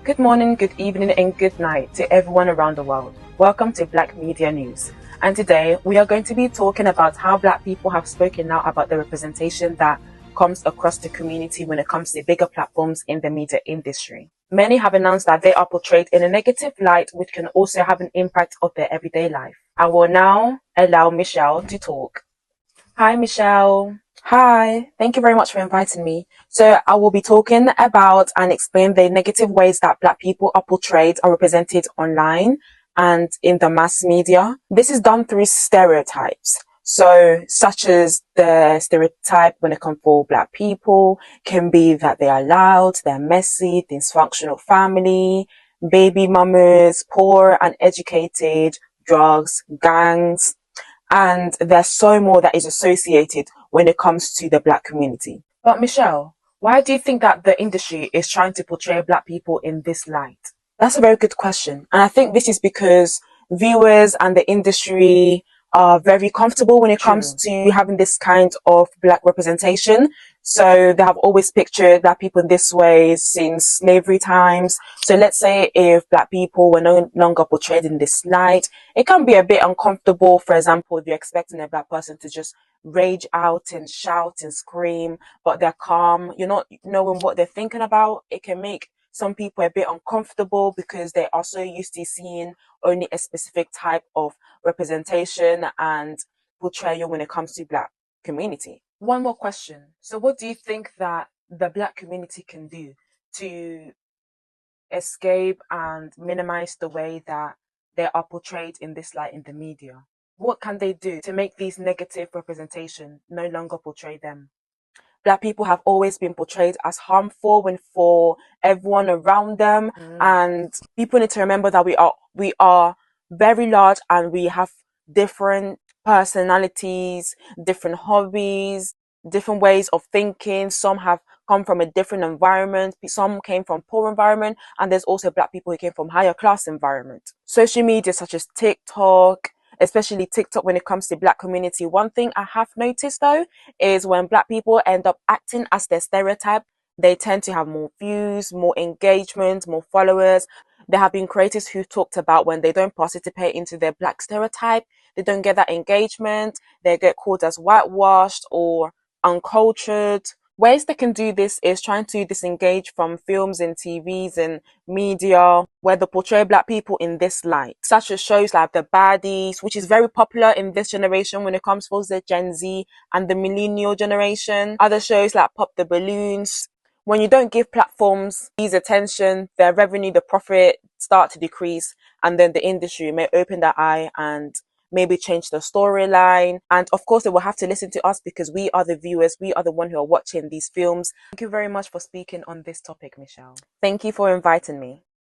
Good morning, good evening, and good night to everyone around the world. Welcome to Black Media News. And today we are going to be talking about how Black people have spoken out about the representation that comes across the community when it comes to bigger platforms in the media industry. Many have announced that they are portrayed in a negative light, which can also have an impact on their everyday life. I will now allow Michelle to talk. Hi, Michelle. Hi, thank you very much for inviting me. So I will be talking about and explain the negative ways that Black people are portrayed or represented online and in the mass media. This is done through stereotypes. So such as the stereotype when it comes for Black people can be that they are loud, they're messy, dysfunctional family, baby mamas, poor, uneducated, drugs, gangs, and there's so more that is associated when it comes to the Black community. But Michelle, why do you think that the industry is trying to portray Black people in this light? That's a very good question. And I think this is because viewers and the industry are very comfortable when it comes to having this kind of Black representation. So they have always pictured Black people in this way since slavery times. So let's say if Black people were no longer portrayed in this light, it can be a bit uncomfortable. For example, if you're expecting a Black person to just rage out and shout and scream, but they're calm, you're not knowing what they're thinking about, it can make some people a bit uncomfortable because they are so used to seeing only a specific type of representation and portrayal when it comes to Black community. One more question. So what do you think that the Black community can do to escape and minimize the way that they are portrayed in this light in the media? What can they do to make these negative representation no longer portray them? Black people have always been portrayed as harmful and for everyone around them. And people need to remember that we are very large and we have different personalities, different hobbies, different ways of thinking. Some have come from a different environment. Some came from poor environment. And there's also Black people who came from higher class environment. Social media such as TikTok, especially TikTok when it comes to Black community. One thing I have noticed though is when Black people end up acting as their stereotype, they tend to have more views, more engagement, more followers. There have been creators who talked about when they don't participate into their Black stereotype, they don't get that engagement, they get called as whitewashed or uncultured. Ways they can do this is trying to disengage from films and TVs and media where they portray Black people in this light, such as shows like The Baddies, which is very popular in this generation when it comes for the Gen Z and the millennial generation. Other shows like Pop the Balloons. When you don't give platforms these attention, their revenue, the profit start to decrease, and then the industry may open their eye and maybe change the storyline. And of course, they will have to listen to us because we are the viewers. We are the one who are watching these films. Thank you very much for speaking on this topic, Michelle. Thank you for inviting me.